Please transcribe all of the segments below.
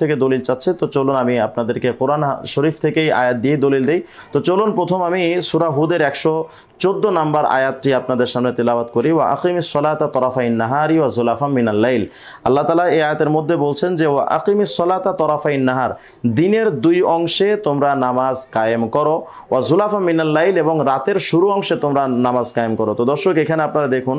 থেকে দলিল চাচ্ছে, তো চলুন আমি আপনাদেরকে কোরআন শরীফ থেকেই আয়াত দিয়ে দলিল দেই। তো চলুন প্রথম আমি সূরা হুদের 114 নাম্বার আয়াতটি আপনাদের সামনে তেলাওয়াত করি। ওয়া আকিমিস সলাতা তরাফাইন নাহারি ওয়া যুলাফাম মিনাল লাইল। আল্লাহ তাআলা এই আয়াতের মধ্যে বলছেন যে ওয়া আকিমিস সলাতা তরাফাইন নাহার, দিনের দুই অংশে তোমরা নামাজ কায়েম করো, ওয়া যুলাফাম মিনাল লাইল, এবং রাতের শুরু অংশে তোমরা নামাজ কায়েম করো। তো দর্শক এখানে আপনারা দেখুন,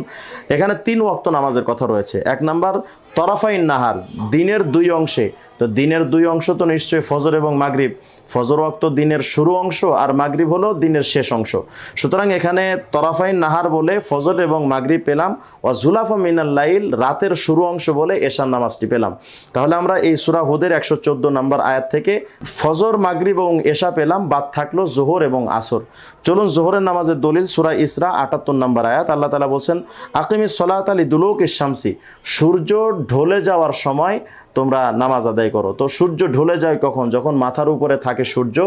এখানে 3 ওয়াক্ত নামাজের কথা রয়েছে। 1 নাম্বার তরাফাইন নাহার, দিনের দুই অংশে। তো দিনের দুই অংশ তো নিশ্চয়ই ফজর এবং মাগরিব। ফজর ওয়াক্ত দিনের শুরু অংশ, আর মাগরিব হলো দিনের শেষ অংশ। সুতরাং এখানে তরাফাইন নাহার বলে ফজর এবং মাগরিব পেলাম, ওয়া যুলাফা মিনাল লাইল রাতের শুরু অংশ বলে এশার নামাজটি পেলাম। তাহলে আমরা এই সূরা হুদের 114 নম্বর আয়াত থেকে ফজর, মাগরিব এবং এশা পেলাম, বাদ থাকলো জোহর এবং আসর। চলুন জোহরের নামাজের দলিল সূরা ইসরা 78 নম্বর আয়াত। আল্লাহ তাআলা বলছেন আকিমিস সলাতা লিদুলুকিশ শামসি, সূর্য ঢলে যাওয়ার সময় তোমরা নামাজ আদায় করো। তো সূর্য ঢলে যায় কখন? যখন মাথার উপরে থাকে সূর্য,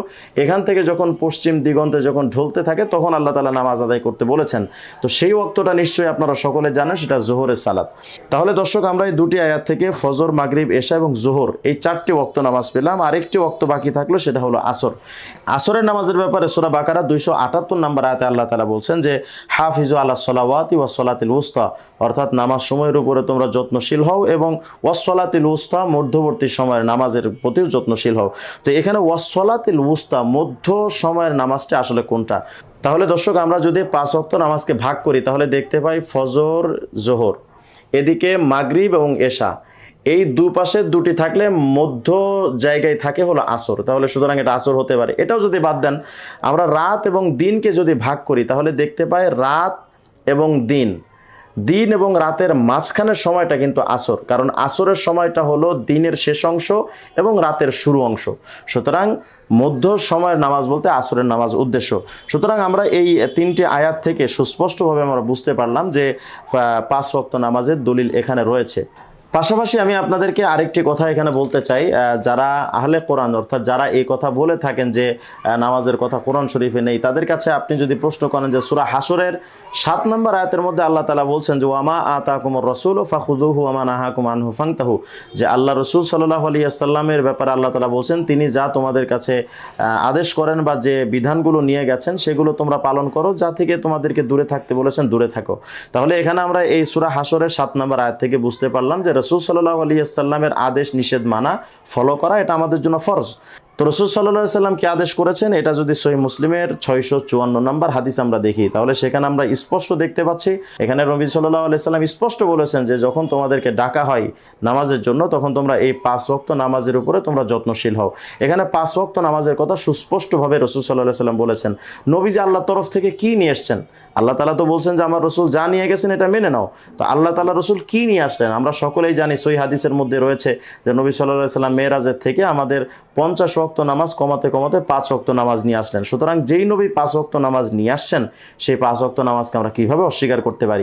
এখান থেকে যখন পশ্চিম দিগন্তে যখন ঢলতে থাকে তখন আল্লাহ তাআলা নামাজ আদায় করতে বলেছেন। তো সেই ওয়াক্তটা নিশ্চয়ই আপনারা সকলে জানেন, সেটা জোহরের সালাত। তাহলে দর্শক আমরা এই দুটি আয়াত থেকে ফজর, মাগরিব, এশা এবং জোহর এই 4টি ওয়াক্ত নামাজ পেলাম। আরেকটি ওয়াক্ত বাকি থাকলো, সেটা হলো আসর। আসরের নামাজের ব্যাপারে সূরা বাকারা 278 নম্বর আয়াতে আল্লাহ তাআলা বলছেন যে হাফিজু আলাস সালাওয়াতি ওয়াস সালাতিল উস্তা, অর্থাৎ নামাজ সময়ের উপরে তোমরা যত্নশীল হও, এবং ওয়াস সালাতিল উস্তা মধ্যবর্তী সময়ের নামাজের প্রতিও যত্নশীল হও। তো এখানে ওয়াস সালাতিল উস্তা মধ্য সময়ের নামাজটা আসলে কোনটা? তাহলে দর্শক আমরা যদি 5 ওয়াক্ত নামাজকে ভাগ করি তাহলে দেখতে পাই ফজর, জোহর, এদিকে মাগরিব এবং এশা, এই দুপাশে দুটি থাকলে মধ্য জায়গায় থাকে হলো আসর। তাহলে সুতরাং এটা আসর হতে পারে। এটাও যদি বাদ দেন, আমরা রাত এবং দিনকে যদি ভাগ করি তাহলে দেখতে পাই রাত এবং দিন, দিন এবং রাতের মাঝখানের সময়টা কিন্তু আসর, কারণ আসরের সময়টা হলো দিনের শেষ অংশ এবং রাতের শুরু অংশ। সুতরাং মধ্য সময়ের নামাজ বলতে আসরের নামাজ উদ্দেশ্য। সুতরাং আমরা এই 3টি আয়াত থেকে সুস্পষ্টভাবে আমরা বুঝতে পারলাম যে 5 ওয়াক্ত নামাজের দলিল এখানে রয়েছে। পাশাপাশি আমি আপনাদেরকে আরেকটি কথা এখানে বলতে চাই, যারা আহলে কোরআন অর্থাৎ যারা এই কথা বলে থাকেন যে নামাজের কথা কোরআন শরীফে নেই, তাদের কাছে আপনি যদি প্রশ্ন করেন যে সূরা হাশরের 7 নম্বর আয়াতের মধ্যে আল্লাহ তাআলা বলছেন যে ওয়ামা আতাকুমুর রাসূলু ফাখুযুহু ওয়ামা নাহাকুম আনহু ফান্তাহু, যে আল্লাহ রাসূল সাল্লাল্লাহু আলাইহি ওয়াসাল্লামের ব্যাপারে আল্লাহ তাআলা বলছেন তিনি যা তোমাদের কাছে আদেশ করেন বা যে বিধানগুলো নিয়ে গেছেন সেগুলো তোমরা পালন করো, যা থেকে তোমাদেরকে দূরে থাকতে বলেছেন দূরে থাকো। তাহলে এখানে আমরা এই সূরা হাশরের 7 নম্বর আয়াত থেকে বুঝতে পারলাম যে রাসূল সাল্লাল্লাহু আলাইহি ওয়াসাল্লামের আদেশ নিষেধ মানা, ফলো করা, এটা আমাদের জন্য ফরজ। তো রাসূল সাল্লাল্লাহু আলাইহি ওয়াসাল্লাম কি আদেশ করেছেন, এটা যদি সহিহ মুসলিমের 654 নম্বর হাদিস আমরা দেখি তাহলে সেখানে আমরা স্পষ্ট দেখতে পাচ্ছি, এখানে নবী সাল্লাল্লাহু আলাইহি ওয়াসাল্লাম স্পষ্ট বলেছেন যে যখন তোমাদেরকে ডাকা হয় নামাজের জন্য তখন তোমরা এই 5 ওয়াক্ত নামাজের উপরে তোমরা যত্নশীল হও। এখানে 5 ওয়াক্ত নামাজের কথা সুস্পষ্টভাবে রাসূল সাল্লাল্লাহু আলাইহি ওয়াসাল্লাম বলেছেন। নবী যে আল্লাহর তরফ থেকে কি নিয়ে এসেছেন, আল্লাহ তাআলা তো বলছেন যে আমার রাসূল যা নিয়ে গেছেন এটা মেনে নাও। তো আল্লাহ তাআলা রাসূল কি নিয়ে আসলেন আমরা সকলেই জানি, সহিহ হাদিসের মধ্যে রয়েছে যে নবী সাল্লাল্লাহু আলাইহি ওয়াসাল্লাম মেরাজের থেকে আমাদের 50 ওয়াক্ত নামাজ কমাতে কমাতে 5 ওয়াক্ত নামাজ নিয়ে আসলেন। সুতরাং যেই নবী 5 ওয়াক্ত নামাজ নিয়ে আসছেন সেই 5 ওয়াক্ত নামাজকে আমরা কিভাবে অস্বীকার করতে পারি?